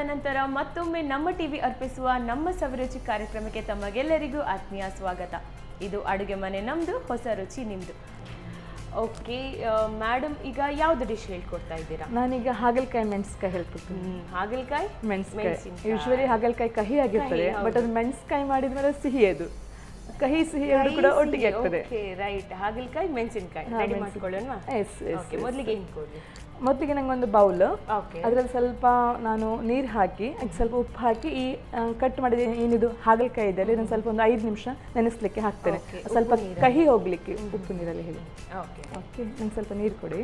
ನಂತರ ಮತ್ತೊಮ್ಮೆ ನಮ್ಮ ಟಿವಿ ಅರ್ಪಿಸುವ ನಮ್ಮ ಸವಿರುಚಿ ಕಾರ್ಯಕ್ರಮಕ್ಕೆ ತಮಗೆಲ್ಲರಿಗೂ ಆತ್ಮೀಯ ಸ್ವಾಗತ. ಇದು ಅಡುಗೆ ಮನೆ ನಮ್ಮದು, ಹೊಸ ರುಚಿ ನಿಮ್ಮದು. ಓಕೆ ಮೇಡಮ್, ಈಗ ಯಾವ್ದು ಡಿಶ್ ಹೇಳ್ಕೊಡ್ತಾ ಇದ್ದೀರಾ? ನಾನೀಗ ಹಾಗಲಕಾಯಿ ಮೆಣಸ್ಕಾಯಿ ಹೇಳ್ಕೊಡ್ತೀನಿ. ಹಾಗಲಕಾಯಿ ಮೆಣಸ್ಕಾಯಿ ಯೂಶ್ವಲಿ ಹಾಗಲಕಾಯಿ ಕಹಿ ಆಗಿರ್ತದೆ, ಬಟ್ ಅದು ಮೆಣಸ್ಕಾಯಿ ಮಾಡಿದ್ಮೇಲೆ ಸಿಹಿ, ಅದು ಕಹಿ ಸಿಹಿ ಎರಡು ಕೂಡ ಒಟ್ಟಿಗೆ ಆಗ್ತದೆ. ರೈಟ್, ಹಾಗಲಕಾಯಿ ಮೆಣಸಿನಕಾಯಿ ರೆಡಿ ಮಾಡ್ಕೊಳ್ಳೋಣ. ಮೊದಲಿಗೆ ಏನು ಕೊಡ್ಲಿ? ಮೊದಲಿಗೆ ನಂಗೆ ಒಂದು ಬೌಲ್, ಅದರಲ್ಲಿ ಸ್ವಲ್ಪ ನಾನು ನೀರು ಹಾಕಿ ಅದಕ್ಕೆ ಸ್ವಲ್ಪ ಉಪ್ಪು ಹಾಕಿ ಈ ಕಟ್ ಮಾಡಿದ ಏನಿದು ಹಾಗಲಕಾಯಿ ಇದೆ ನಾನು ಸ್ವಲ್ಪ ಒಂದು 5 ನಿಮಿಷ ನೆನೆಸ್ಲಿಕ್ಕೆ ಹಾಕ್ತೇನೆ, ಸ್ವಲ್ಪ ಕಹಿ ಹೋಗ್ಲಿಕ್ಕೆ ಉಪ್ಪು ನೀರಲ್ಲಿ ಹೇಳಿ. ಓಕೆ, ನಂಗೆ ಸ್ವಲ್ಪ ನೀರು ಕೊಡಿ.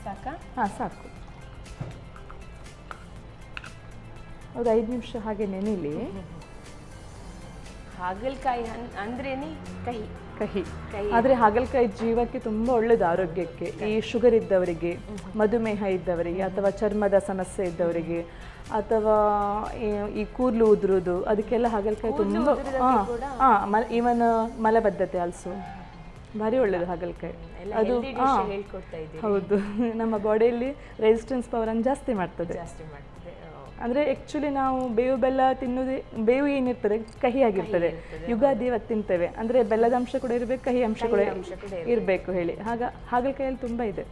ಸಾಕಾ? ಹಾಂ, ಸಾಕು. ಒಂದು 5 ನಿಮಿಷ ಹಾಗೆ ನೆನೆಲಿ. ಹಾಗಲಕಾಯಿ ಅಂದ್ರೇನೆ ಕಹಿ ಕಹಿ, ಆದರೆ ಹಾಗಲಕಾಯಿ ಜೀವಕ್ಕೆ ತುಂಬ ಒಳ್ಳೆಯದು, ಆರೋಗ್ಯಕ್ಕೆ. ಈ ಶುಗರ್ ಇದ್ದವರಿಗೆ, ಮಧುಮೇಹ ಇದ್ದವರಿಗೆ, ಅಥವಾ ಚರ್ಮದ ಸಮಸ್ಯೆ ಇದ್ದವರಿಗೆ, ಅಥವಾ ಈ ಕೂದಲು ಉದುರುವುದು, ಅದಕ್ಕೆಲ್ಲ ಹಾಗಲಕಾಯಿ ತುಂಬ. ಈವನ್ ಮಲಬದ್ಧತೆ ಆಲ್ಸೋ ಭಾರಿ ಒಳ್ಳೆಯದು ಹಾಗಲಕಾಯಿ. ಅದು ಹೌದು, ನಮ್ಮ ಬಾಡಿಯಲ್ಲಿ ರೆಸಿಸ್ಟೆನ್ಸ್ ಪವರನ್ನು ಜಾಸ್ತಿ ಮಾಡ್ತದೆ. ಅಂದರೆ ಆ್ಯಕ್ಚುಲಿ ನಾವು ಬೇವು ಬೆಲ್ಲ ತಿನ್ನೋದೇ, ಬೇವು ಏನಿರ್ತದೆ ಕಹಿ ಆಗಿರ್ತದೆ. ಯುಗಾದಿ ಇವತ್ತು ತಿಂತೇವೆ ಅಂದರೆ ಬೆಲ್ಲದ ಅಂಶ ಕೂಡ ಇರಬೇಕು, ಕಹಿ ಅಂಶ ಕೂಡ ಇರಬೇಕು ಹೇಳಿ. ಹಾಗಲಕಾಯಲ್ಲಿ ತುಂಬ ಇದೆ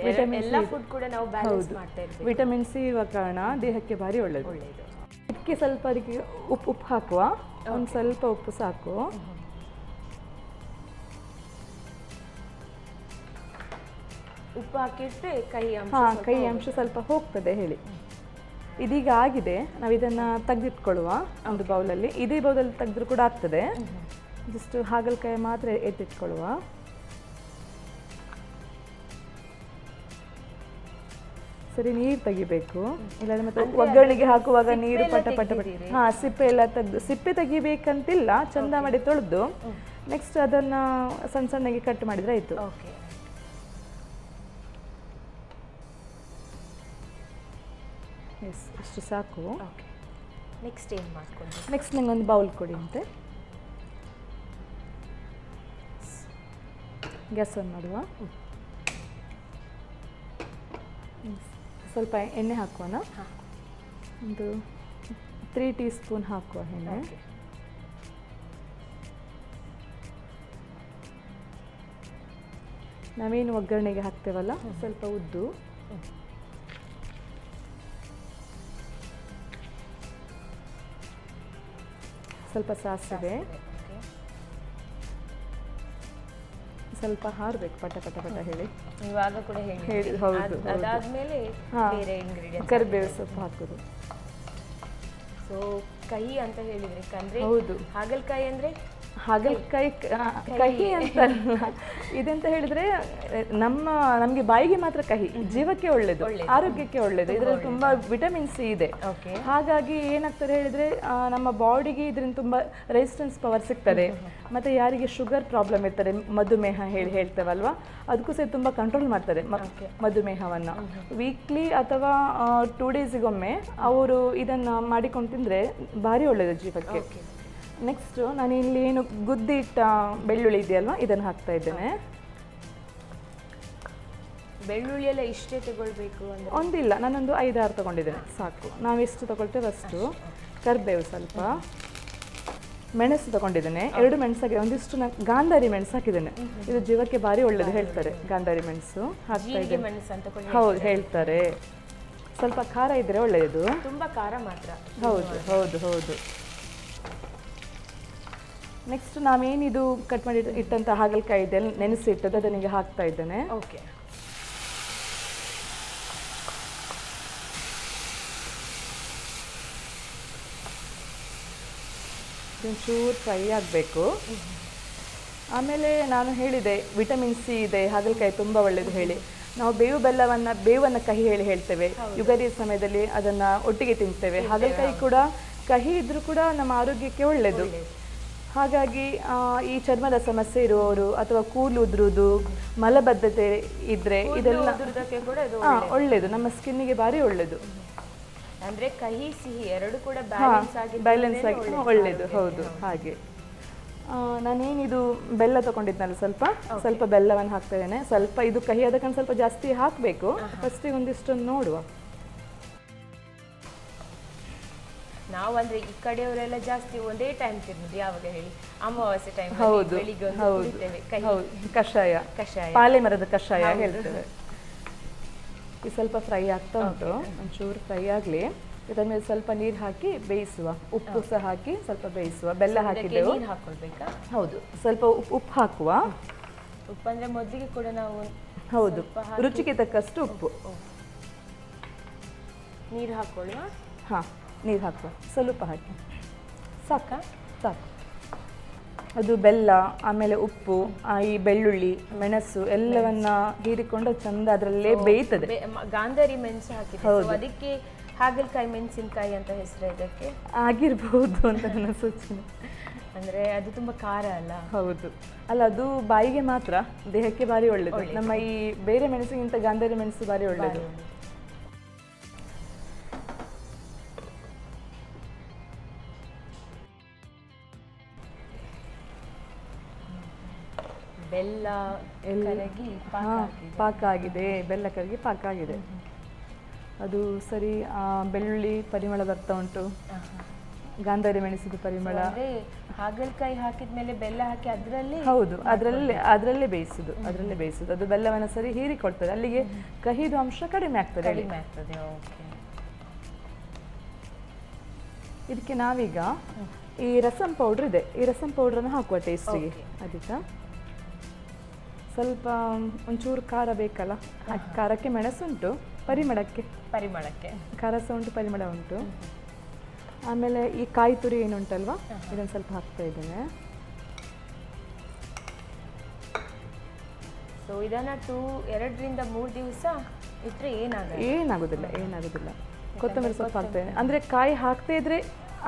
ವಿಟಮಿನ್ ಸಿ. ಹೌದು, ವಿಟಮಿನ್ ಸಿ ಇರುವ ಕಾರಣ ದೇಹಕ್ಕೆ ಭಾರಿ ಒಳ್ಳೆಯದು. ಇದಕ್ಕೆ ಸ್ವಲ್ಪ ಅದಕ್ಕೆ ಉಪ್ಪು ಹಾಕುವ, ಒಂದು ಸ್ವಲ್ಪ ಉಪ್ಪು ಸಾಕು. ಉಪ್ಪು ಹಾಕಿದ್ರೆ ಕಹಿ ಅಂಶ ಸ್ವಲ್ಪ ಹೋಗ್ತದೆ ಹೇಳಿ. ಇದೀಗ ಆಗಿದೆ, ನಾವು ಇದನ್ನು ತೆಗೆದಿಟ್ಕೊಳ್ಳುವ ಒಂದು ಬೌಲಲ್ಲಿ. ಇದೇ ಬೌಲಲ್ಲಿ ತೆಗೆದ್ರೂ ಕೂಡ ಆಗ್ತದೆ. ಜಸ್ಟ್ ಹಾಗಲಕಾಯಿ ಮಾತ್ರ ಎತ್ತಿಟ್ಕೊಳ್ಳುವ. ಸರಿ, ನೀರು ತೆಗಿಬೇಕು, ಇಲ್ಲಾಂದ್ರೆ ಮತ್ತೆ ಒಗ್ಗರಣೆಗೆ ಹಾಕುವಾಗ ನೀರು ಪಟ ಪಟ ಪಟ. ಹಾಂ, ಸಿಪ್ಪೆ ಎಲ್ಲ ತೆಗೆದು, ಸಿಪ್ಪೆ ತೆಗಿಬೇಕಂತಿಲ್ಲ, ಚಂದ ಮಾಡಿ ತೊಳೆದು ನೆಕ್ಸ್ಟ್ ಅದನ್ನು ಸಣ್ಣ ಸಣ್ಣಗೆ ಕಟ್ ಮಾಡಿದರೆ ಆಯಿತು. ಎಸ್, ಇಷ್ಟು ಸಾಕು. ನೆಕ್ಸ್ಟ್ ಏನು ಮಾಡ್ಕೊಂಡು? ನೆಕ್ಸ್ಟ್ ನಂಗೆ ಒಂದು ಬೌಲ್ ಕೊಡಿ ಅಂತೆ. ಗ್ಯಾಸ್ ಆನ್ ಮಾಡುವ. ಸ್ವಲ್ಪ ಎಣ್ಣೆ ಹಾಕುವನ, ಒಂದು 3 ಟೀ ಸ್ಪೂನ್ ಹಾಕುವ ಎಣ್ಣೆ. ನಾವೇನು ಒಗ್ಗರಣೆಗೆ ಹಾಕ್ತೇವಲ್ಲ, ಸ್ವಲ್ಪ ಉದ್ದು, ಸ್ವಲ್ಪ ಸಾಸಿವೆ, ಸ್ವಲ್ಪ ಹಾರಬೇಕು ಪಟ ಪಟ ಪಟ ಹೇಳಿ. ಇವಾಗ ಕೂಡ ಹೇಳಿ. ಹೌದು, ಅದಾದ್ಮೇಲೆ ಬೇರೆ ಇಂಗ್ರೀಡಿಯೆಂಟ್, ಕರಿಬೇವು ಸೊಪ್ಪು ಹಾಕೋದು. ಸೊ ಕಹಿ ಅಂತ ಹೇಳಿದ್ರೆ, ಅಂದ್ರೆ ಹೌದು, ಹಾಗಲಕಾಯಿ ಅಂದ್ರೆ ಹಾಗಲಕಾಯಿ ಕಹಿ ಅಂತಲ್ಲ, ಇದೆಂತ ಹೇಳಿದ್ರೆ ನಮಗೆ ಬಾಯಿಗೆ ಮಾತ್ರ ಕಹಿ, ಜೀವಕ್ಕೆ ಒಳ್ಳೇದು, ಆರೋಗ್ಯಕ್ಕೆ ಒಳ್ಳೇದು. ಇದರಲ್ಲಿ ತುಂಬಾ ವಿಟಮಿನ್ ಸಿ ಇದೆ. ಹಾಗಾಗಿ ಏನಾಗ್ತದೆ ಹೇಳಿದ್ರೆ, ನಮ್ಮ ಬಾಡಿಗೆ ಇದರಿಂದ ತುಂಬಾ ರೆಸಿಸ್ಟೆನ್ಸ್ ಪವರ್ ಸಿಗ್ತದೆ. ಮತ್ತೆ ಯಾರಿಗೆ ಶುಗರ್ ಪ್ರಾಬ್ಲಮ್ ಇರ್ತದೆ, ಮಧುಮೇಹ ಹೇಳ್ತೇವಲ್ವಾ, ಅದಕ್ಕೂ ಸಹ ತುಂಬಾ ಕಂಟ್ರೋಲ್ ಮಾಡ್ತದೆ ಮಧುಮೇಹವನ್ನು. ವೀಕ್ಲಿ ಅಥವಾ 2 ಡೇಸಿಗೊಮ್ಮೆ ಅವರು ಇದನ್ನ ಮಾಡಿಕೊಂಡು ತಿಂದ್ರೆ ಭಾರಿ ಒಳ್ಳೇದು ಜೀವಕ್ಕೆ. ನೆಕ್ಸ್ಟ್ ನಾನು ಇಲ್ಲಿ ಏನು ಗುದ್ದಿ ಇಟ್ಟ ಬೆಳ್ಳುಳ್ಳಿ ಇದೆಯಲ್ವಾ, ಇದನ್ನು ಹಾಕ್ತಾ ಇದ್ದೇನೆ. ಬೆಳ್ಳುಳ್ಳಿ ಎಲ್ಲ ಇಷ್ಟೇ ತಗೊಳ್ಬೇಕು ಅಂದ್ರೆ? ಒಂದಿಲ್ಲ, ನಾನೊಂದು 5-6 ತಗೊಂಡಿದ್ದೇನೆ, ಸಾಕು. ನಾವು ಎಷ್ಟು ತಗೊಳ್ತೇವೆ ಅಷ್ಟು. ಕರಿಬೇವು ಸ್ವಲ್ಪ, ಮೆಣಸು ತಗೊಂಡಿದ್ದೇನೆ, 2 ಮೆಣಸು ಹಾಕಿದೆ. ಒಂದಿಷ್ಟು ನಾನು ಗಾಂಧಾರಿ ಮೆಣಸು ಹಾಕಿದ್ದೇನೆ, ಇದು ಜೀವಕ್ಕೆ ಭಾರಿ ಒಳ್ಳೇದು ಹೇಳ್ತಾರೆ, ಗಾಂಧಾರಿ ಮೆಣಸು ಹಾಕ್ತಾ ಇದ್ದೇನೆ. ಹೌದು, ಹೇಳ್ತಾರೆ. ಸ್ವಲ್ಪ ಖಾರ ಇದ್ರೆ ಒಳ್ಳೆಯದು, ತುಂಬಾ ಖಾರ ಮಾತ್ರ. ಹೌದು ಹೌದು ಹೌದು. ನೆಕ್ಸ್ಟ್ ನಾವೇನಿದು ಕಟ್ ಮಾಡಿ ಇಟ್ಟಂತ ಹಾಗಲಕಾಯಿ ಇದೆ, ನೆನೆಸಿ ಇಟ್ಟದ್ದು, ಅದನ್ನೀಗ ಹಾಕ್ತಾ ಇದ್ದೇನೆ. ಓಕೆ, ಒಂಚೂರು ಫ್ರೈ ಆಗಬೇಕು. ಆಮೇಲೆ ನಾನು ಹೇಳಿದೆ ವಿಟಮಿನ್ ಸಿ ಇದೆ, ಹಾಗಲಕಾಯಿ ತುಂಬ ಒಳ್ಳೆಯದು ಹೇಳಿ. ನಾವು ಬೇವನ್ನು ಕಹಿ ಹೇಳ್ತೇವೆ. ಯುಗಾದಿ ಸಮಯದಲ್ಲಿ ಅದನ್ನು ಒಟ್ಟಿಗೆ ತಿಂತೇವೆ. ಹಾಗಲಕಾಯಿ ಕೂಡ ಕಹಿ ಇದ್ರೂ ಕೂಡ ನಮ್ಮ ಆರೋಗ್ಯಕ್ಕೆ ಒಳ್ಳೆಯದು. ಹಾಗಾಗಿ ಈ ಚರ್ಮದ ಸಮಸ್ಯೆ ಇರುವವರು, ಅಥವಾ ಕೂದಲು ಉದುರುವುದು, ಮಲಬದ್ಧತೆ ಇದ್ರೆ, ಇದೆಲ್ಲ ಒಳ್ಳೆಯದು, ನಮ್ಮ ಸ್ಕಿನ್ನಿಗೆ ಭಾರಿ ಒಳ್ಳೆಯದು. ಅಂದ್ರೆ ಕಹಿ ಸಿಹಿ ಎರಡು ಕೂಡ ಬ್ಯಾಲೆನ್ಸ್ ಆಗಿ ಒಳ್ಳೆಯದು. ಹೌದು, ಹಾಗೆ ನಾನೇನಿದು ಬೆಲ್ಲ ತಗೊಂಡಿದ್ನಲ್ಲ ಸ್ವಲ್ಪ ಬೆಲ್ಲವನ್ನು ಹಾಕ್ತಾ ಇದ್ದೇನೆ. ಸ್ವಲ್ಪ ಇದು ಕಹಿ ಅದಕ್ಕೆ ಸ್ವಲ್ಪ ಜಾಸ್ತಿ ಹಾಕಬೇಕು. ಫಸ್ಟಿಗೆ ಒಂದಿಷ್ಟು ನೋಡುವ. ನಾವು ಅಂದ್ರೆ ಈ ಕಡೆಯವರೆಲ್ಲ ಜಾಸ್ತಿ ಒಂದೇ ಟೈಮ್ ತಿನ್ನೋದು, ಯಾವಾಗ ಹೇಳಿ, ಅಮಾವಾಸ್ಯೆ ಟೈಮ್. ಹೌದು ಕಷಾಯ, ಪಾಲೆ ಮರದ ಕಷಾಯ ಹೇಳ್ತೇವೆ. ಇದು ಸ್ವಲ್ಪ ಫ್ರೈ ಆಗ್ತಾ ಉಂಟು, ಒಂಚೂರು ಫ್ರೈ ಆಗಲಿ. ಇದರ ಮೇಲೆ ಸ್ವಲ್ಪ ನೀರು ಹಾಕಿ ಬೇಯಿಸುವ, ಉಪ್ಪು ಸಹ ಹಾಕಿ ಸ್ವಲ್ಪ ಬೇಯಿಸುವ. ಬೆಲ್ಲ ಹಾಕಿದ್ದೆವು. ಹಾಕೊಳ್ಬೇಕಾ? ಹೌದು, ಸ್ವಲ್ಪ ಉಪ್ಪು ಹಾಕುವ. ಉಪ್ಪು ಅಂದ್ರೆ ಮೊದಲಿಗೆ ಕೂಡ ನಾವು ಹೌದು, ರುಚಿಗೆ ತಕ್ಕಷ್ಟು ಉಪ್ಪು. ನೀರು ಹಾಕೊಳ್ಳುವ. ಹಾಂ, ನೀರು ಹಾಕುವ, ಸ್ವಲ್ಪ ಹಾಕಿ. ಸಾಕಾ? ಸಾಕು. ಅದು ಬೆಲ್ಲ, ಆಮೇಲೆ ಉಪ್ಪು, ಈ ಬೆಳ್ಳುಳ್ಳಿ, ಮೆಣಸು ಎಲ್ಲವನ್ನ ಹೀರಿಕೊಂಡು ಚಂದ ಅದರಲ್ಲೇ ಬೇಯ್ತದೆ. ಗಾಂಧಾರಿ ಮೆಣಸು ಹಾಕಿದೆ, ಅದಕ್ಕೆ ಹಾಗಲಕಾಯಿ ಮೆಣಸಿನಕಾಯಿ ಅಂತ ಹೆಸರು ಇದಕ್ಕೆ. ಆಗಿರ್ಬಹುದು ಅಂತ ನನ್ನ ಸೂಚನೆ. ಅಂದ್ರೆ ಅದು ತುಂಬಾ ಖಾರ ಅಲ್ಲ? ಹೌದು. ಅಲ್ಲ, ಅದು ಬಾಯಿಗೆ ಮಾತ್ರ, ದೇಹಕ್ಕೆ ಭಾರಿ ಒಳ್ಳೇದು. ನಮ್ಮ ಈ ಬೇರೆ ಮೆಣಸಿಗಿಂತ ಗಾಂಧಾರಿ ಮೆಣಸು ಭಾರಿ ಒಳ್ಳೇದು. ಬೆಲ್ಲ ಕರಗಿ ಪಾಕ ಆಗಿದೆ, ಬೆಲ್ಲ ಕರಗಿ ಪಾಕ ಆಗಿದೆ. ಅದು ಸರಿ. ಬೆಳ್ಳುಳ್ಳಿ ಪರಿಮಳ ಬರ್ತಾ ಉಂಟು, ಗಾಂಧಾರಿ ಮೆಣಸಿದ ಪರಿಮಳ. ಹಾಗಲಕಾಯಿ ಹಾಕಿದ್ಮೇಲೆ ಬೆಲ್ಲ ಹಾಕಿ ಅದರಲ್ಲಿ? ಹೌದು, ಅದರಲ್ಲೇ ಬೇಯಿಸುದು. ಅದು ಬೆಲ್ಲವನ್ನು ಸರಿ ಹೀರಿಕೊಡ್ತದೆ, ಅಲ್ಲಿಗೆ ಕಹಿದು ಅಂಶ ಕಡಿಮೆ ಆಗ್ತದೆ. ಇದಕ್ಕೆ ನಾವೀಗ ಈ ರಸಂ ಪೌಡ್ರ್ ಇದೆ, ಈ ರಸಂ ಪೌಡ್ರನ್ನು ಹಾಕುವ ಟೇಸ್ಟಿಗೆ. ಅದಕ್ಕೆ ಸ್ವಲ್ಪ ಒಂಚೂರು ಖಾರ ಬೇಕಲ್ಲ, ಖಾರಕ್ಕೆ ಮೆಣಸುಂಟು, ಪರಿಮಳಕ್ಕೆ ಖಾರ ಸಹ ಉಂಟು, ಪರಿಮಳ ಉಂಟು. ಆಮೇಲೆ ಈ ಕಾಯಿ ತುರಿ ಏನುಂಟಲ್ವಾ, ಇದನ್ನು ಸ್ವಲ್ಪ ಹಾಕ್ತಾ ಇದ್ದೇನೆ. ಸೊ ಇದನ್ನ 2-3 ದಿವಸ ಇಟ್ಟರೆ ಏನಾಗುದಿಲ್ಲ. ಕೊತ್ತಂಬರಿ ಸೊಪ್ಪು ಹಾಕ್ತೇನೆ. ಅಂದ್ರೆ ಕಾಯಿ ಹಾಕ್ತಾ ಇದ್ರೆ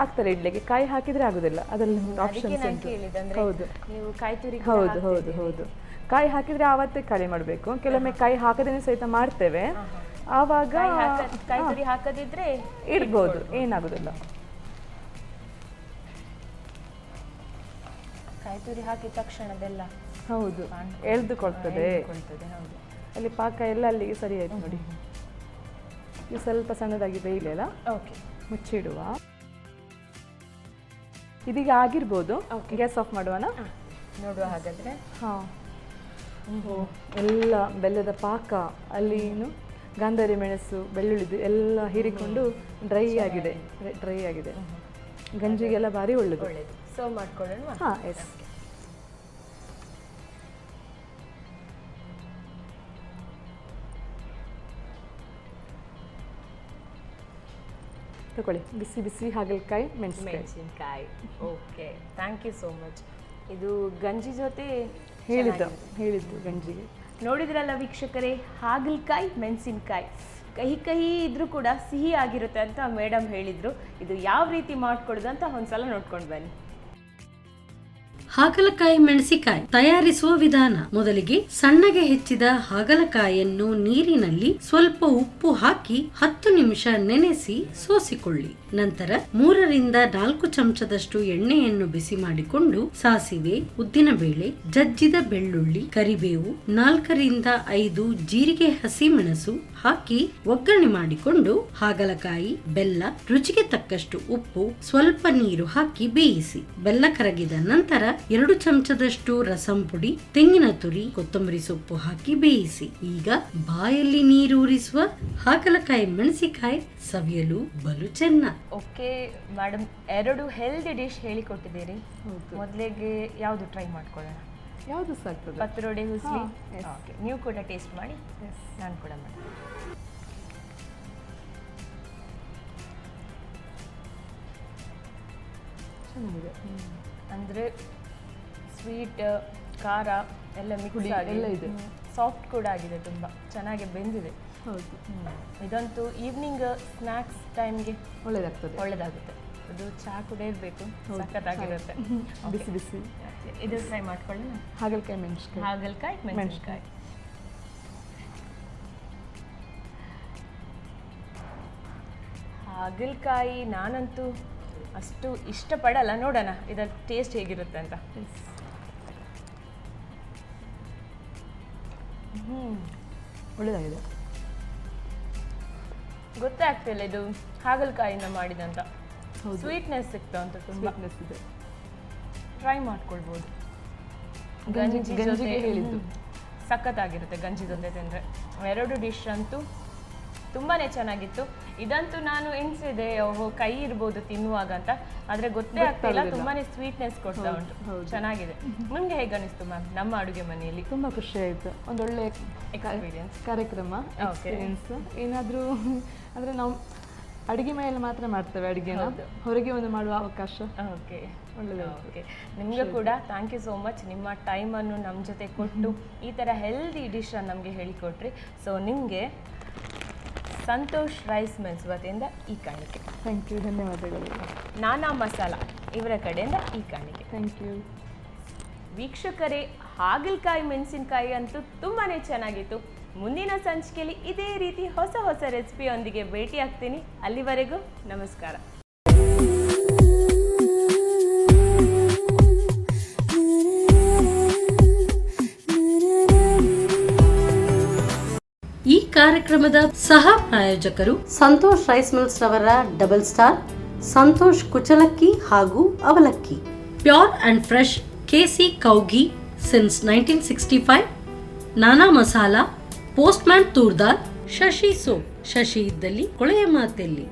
ಆಗ್ತಾರೆ ಇಡ್ಲಿಗೆ, ಕಾಯಿ ಹಾಕಿದ್ರೆ ಆಗುದಿಲ್ಲ. ಅದರಲ್ಲಿ ಆಪ್ಷನ್ಸ್ ಉಂಟು. ಹೌದು, ನೀವು ಕಾಯಿ ತುರಿ ಹೌದು. ಕಾಯಿ ಹಾಕಿದ್ರೆ ಆವತ್ತೇ ಖಾಲಿ ಮಾಡಬೇಕು. ಕೆಲವೊಮ್ಮೆ ಕಾಯಿ ಹಾಕದೇನೆ ಸಹಿತ ಮಾಡ್ತೇವೆ, ಆವಾಗ ಕಾಯಿ ತುರಿ ಹಾಕದಿದ್ರೆ ಇಡ್ಬೋದು, ಏನಾಗುದಿಲ್ಲ. ಕಾಯಿ ತುರಿ ಹಾಕಿದ ತಕ್ಷಣ ಬೆಲ್ಲ ಹೌದು ಎಳ್ದುಕೊಳ್ತದೆ. ಅಲ್ಲಿ ಪಾಕ ಎಲ್ಲ ಅಲ್ಲಿಗೆ ಸರಿ ಆಯ್ತು ನೋಡಿ. ಇದು ಸ್ವಲ್ಪ ಸಣ್ಣದಾಗಿ ಬೇಯಲಿಲ್ಲ, ಮುಚ್ಚಿಡುವ. ಇದೀಗ ಆಗಿರ್ಬೋದು. ಗ್ಯಾಸ್ ಆಫ್ ಮಾಡುವನ? ನೋಡುವ ಹಾಗಾದ್ರೆ. ಹಾಂ, ಎಲ್ಲ ಬೆಲ್ಲದ ಪಾಕ ಅಲ್ಲಿ ಗಾಂಧಾರಿ ಮೆಣಸು, ಬೆಳ್ಳುಳ್ಳಿದು ಎಲ್ಲ ಹೀರಿಕೊಂಡು ಡ್ರೈ ಆಗಿದೆ. ಗಂಜಿಗೆಲ್ಲ ಭಾರಿ ಒಳ್ಳೆಯದು. ಸರ್ವ್ ಮಾಡ್ಕೊಳ್ಳೋಣ? ಹಾಂ, ಎಸ್. ತಗೊಳ್ಳಿ, ಬಿಸಿ ಬಿಸಿ ಹಾಗಲಕಾಯಿ ಮೆಣಸಿನಕಾಯಿ. Okay, thank you so much. ಇದು ಗಂಜಿ ಜೊತೆ ಹೇಳಿದ್ದು ಗಂಜಿಗೆ. ನೋಡಿದ್ರಲ್ಲ ವೀಕ್ಷಕರೇ, ಹಾಗಲಕಾಯಿ ಮೆಣಸಿನಕಾಯಿ ಕಹಿ ಇದ್ರೂ ಕೂಡ ಸಿಹಿ ಆಗಿರುತ್ತೆ ಅಂತ ಮೇಡಮ್ ಹೇಳಿದ್ರು. ಇದು ಯಾವ ರೀತಿ ಮಾಡ್ಕೊಡೋದು ಅಂತ ಒಂದ್ಸಲ ನೋಡ್ಕೊಂಡು ಬನ್ನಿ. ಹಾಗಲಕಾಯಿ ಮೆಣಸಿಕಾಯಿ ತಯಾರಿಸುವ ವಿಧಾನ. ಮೊದಲಿಗೆ ಸಣ್ಣಗೆ ಹೆಚ್ಚಿದ ಹಾಗಲಕಾಯಿಯನ್ನು ನೀರಿನಲ್ಲಿ ಸ್ವಲ್ಪ ಉಪ್ಪು ಹಾಕಿ 10 ನಿಮಿಷ ನೆನೆಸಿ ಸೋಸಿಕೊಳ್ಳಿ. ನಂತರ 3-4 ಚಮಚದಷ್ಟು ಎಣ್ಣೆಯನ್ನು ಬಿಸಿ ಮಾಡಿಕೊಂಡು ಸಾಸಿವೆ, ಉದ್ದಿನಬೇಳೆ, ಜಜ್ಜಿದ ಬೆಳ್ಳುಳ್ಳಿ, ಕರಿಬೇವು, 4-5 ಜೀರಿಗೆ ಹಸಿಮೆಣಸು ಹಾಕಿ ಒಗ್ಗರಣೆ ಮಾಡಿಕೊಂಡು ಹಾಗಲಕಾಯಿ, ಬೆಲ್ಲ, ರುಚಿಗೆ ತಕ್ಕಷ್ಟು ಉಪ್ಪು, ಸ್ವಲ್ಪ ನೀರು ಹಾಕಿ ಬೇಯಿಸಿ. ಬೆಲ್ಲ ಕರಗಿದ ನಂತರ 2 ಚಮಚದಷ್ಟು ರಸಂ ಪುಡಿ, ತೆಂಗಿನ ತುರಿ, ಕೊತ್ತಂಬರಿ ಸೊಪ್ಪು ಹಾಕಿ ಬೇಯಿಸಿ. ಈಗ ಬಾಯಲ್ಲಿ ನೀರೂರಿಸುವ ಹಾಗಲಕಾಯಿ ಮೆಣಸಿಕಾಯಿ ಸವಿಯಲು ಬಲು ಚೆನ್ನ. ಓಕೆ ಮೇಡಮ್, 2 ಹೆಲ್ದಿ ಡಿಶ್ ಹೇಳಿಕೊಟ್ಟಿದ್ದೀರಿ. ಮೊದಲಿಗೆ ಯಾವುದು ಟ್ರೈ ಮಾಡ್ಕೊಳ್ಳೋಣ? ಯಾವುದು ಸಾಕ್ತದೆ? ಪತ್ರೊಡೆ ಹುಸ್ಲಿ. ಓಕೆ, ನೀವು ಕೂಡ ಟೇಸ್ಟ್ ಮಾಡಿ, ನಾನು ಕೂಡ ಮಾಡಿ. ಚೆನ್ನಾಗಿದೆ. ಅಂದರೆ ಸ್ವೀಟ್, ಖಾರ ಎಲ್ಲ ಮಿಕ್ಸ್ ಎಲ್ಲ ಇದೆ. ಸಾಫ್ಟ್ ಕೂಡ ಆಗಿದೆ, ತುಂಬ ಚೆನ್ನಾಗಿ ಬೆಂದಿದೆ. ಹೌದು, ಇದಂತೂ ಈವ್ನಿಂಗ್ ಸ್ನ್ಯಾಕ್ಸ್ ಟೈಮ್ಗೆ ಒಳ್ಳೆದಾಗುತ್ತೆ. ಅದು ಚಹಾ ಕೂಡ ಇರಬೇಕು, ಸಖತ್ತಾಗಿರುತ್ತೆ. ಬಿಸಿ ಬಿಸಿ ಇದು ಫ್ರೈ ಮಾಡ್ಕೊಳ್ಳಿ. ಹಾಗಲಕಾಯಿ ಮೆಣಸಿನಕಾಯಿ. ಹಾಗಲಕಾಯಿ ನಾನಂತೂ ಅಷ್ಟು ಇಷ್ಟಪಡಲ್ಲ, ನೋಡೋಣ ಇದರ ಟೇಸ್ಟ್ ಹೇಗಿರುತ್ತೆ ಅಂತ. ಒಳ್ಳೆಯದಾಗಿದೆ. ಗೊತ್ತೇ ಆಗ್ತಿಲ್ಲ ಇದು ಹಾಗಲಕಾಯಿಯಿಂದ ಮಾಡಿದಂತ. ಸ್ವೀಟ್ನೆಸ್ ಸಿಗ್ತಾ ಉಂಟು, ತುಂಬ ಇದೆ. ಟ್ರೈ ಮಾಡ್ಕೊಳ್ಬೋದು. ಗಂಜಿಗೆ ಹೇಳಿದ್ದು ಸಖತ್ತಾಗಿರುತ್ತೆ ಗಂಜಿ ಜೊತೆ ತಿಂದರೆ. 2 ಡಿಶ್ ಅಂತೂ ತುಂಬಾನೇ ಚೆನ್ನಾಗಿತ್ತು. ಇದಂತೂ ನಾನು ಎಣಿಸಿದೆ ಕೈ ಇರ್ಬೋದು ತಿನ್ನುವಾಗ ಅಂತ, ಆದರೆ ಗೊತ್ತೇ ಆಗ್ತಿಲ್ಲ, ತುಂಬಾನೇ ಸ್ವೀಟ್ನೆಸ್ ಕೊಡ್ತಾ ಉಂಟು. ಚೆನ್ನಾಗಿದೆ. ನಿಮ್ಗೆ ಹೇಗೆ ಅನಿಸ್ತು ಮ್ಯಾಮ್ ನಮ್ಮ ಅಡುಗೆ ಮನೆಯಲ್ಲಿ? ತುಂಬ ಖುಷಿ ಆಯಿತು. ಒಂದೊಳ್ಳೆ ಎಕ್ಸ್ಪೀರಿಯನ್ಸ್ ಕಾರ್ಯಕ್ರಮ, ಎಕ್ಸ್ಪೀರಿಯನ್ಸ್. ಏನಾದರೂ ಅಂದರೆ ನಾವು ಅಡುಗೆ ಮನೆಯಲ್ಲಿ ಮಾತ್ರ ಮಾಡ್ತೇವೆ ಅಡುಗೆನ, ಹೊರಗೆ ಒಂದು ಮಾಡುವ ಅವಕಾಶ. Okay, okay. ನಿಮಗೂ ಕೂಡ ಥ್ಯಾಂಕ್ ಯು ಸೋ ಮಚ್. ನಿಮ್ಮ ಟೈಮನ್ನು ನಮ್ಮ ಜೊತೆ ಕೊಟ್ಟು ಈ ಥರ ಹೆಲ್ದಿ ಡಿಶನ್ನು ನಮಗೆ ಹೇಳಿಕೊಟ್ರಿ. ಸೊ ನಿಮಗೆ ಸಂತೋಷ್ ರೈಸ್ ಮಿಲ್ಸ್ ವತಿಯಿಂದ ಈ ಕಾಣಿಕೆ. ಥ್ಯಾಂಕ್ ಯು, ಧನ್ಯವಾದಗಳು. ನಾನಾ ಮಸಾಲ ಇವರ ಕಡೆಯಿಂದ ಈ ಕಾಣಿಕೆ. Thank you. ವೀಕ್ಷಕರೇ, ಹಾಗಲಕಾಯಿ ಮೆಣಸಿನಕಾಯಿ ಅಂತೂ ತುಂಬಾ ಚೆನ್ನಾಗಿತ್ತು. ಮುಂದಿನ ಸಂಚಿಕೆಯಲ್ಲಿ ಇದೇ ರೀತಿ ಹೊಸ ಹೊಸ ರೆಸಿಪಿಯೊಂದಿಗೆ ಭೇಟಿ ಆಗ್ತೀನಿ. ಅಲ್ಲಿವರೆಗೂ ನಮಸ್ಕಾರ. ಈ ಕಾರ್ಯಕ್ರಮದ ಸಹ ಪ್ರಾಯೋಜಕರು ಸಂತೋಷ್ ರೈಸ್ ಮಿಲ್ಸ್ ರವರ ಡಬಲ್ ಸ್ಟಾರ್, ಸಂತೋಷ್ ಕುಚಲಕ್ಕಿ ಹಾಗೂ ಅವಲಕ್ಕಿ, ಪ್ಯೂರ್ ಅಂಡ್ ಫ್ರೆಶ್ ಕೆಸಿ ಕೌಗಿ ಸಿನ್ಸ್ 1965, ನಾನಾ ಮಸಾಲ, ಪೋಸ್ಟ್ಮ್ಯಾನ್ ತೂರ್ದಾರ್, ಶಶಿ ಸೋಪ್, ಶಶಿ ಇದ್ದಲ್ಲಿ ಕೊಳೆಯ ಮಾತೆಲ್ಲಿ,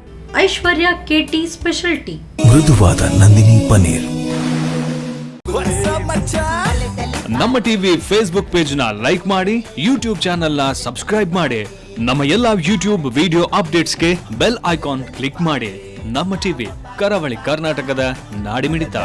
ಐಶ್ವರ್ಯ ಕೆಟಿ ಸ್ಪೆಷಾಲಿಟಿ, ಮೃದುವಾದ ನಂದಿನಿ ಪನ್ನೀರ್. ನಮ್ಮ ಟಿವಿ ಫೇಸ್ಬುಕ್ ಪೇಜ್ ನ ಲೈಕ್ ಮಾಡಿ, ಯೂಟ್ಯೂಬ್ ಚಾನೆಲ್ ನ ಸಬ್ಸ್ಕ್ರೈಬ್ ಮಾಡಿ. ನಮ್ಮ ಎಲ್ಲಾ ಯೂಟ್ಯೂಬ್ ವಿಡಿಯೋ ಅಪ್ಡೇಟ್ಸ್ಗೆ ಬೆಲ್ ಐಕಾನ್ ಕ್ಲಿಕ್ ಮಾಡಿ. ನಮ್ಮ ಟಿವಿ, ಕರಾವಳಿ ಕರ್ನಾಟಕದ ನಾಡಿಮಿಡಿತ.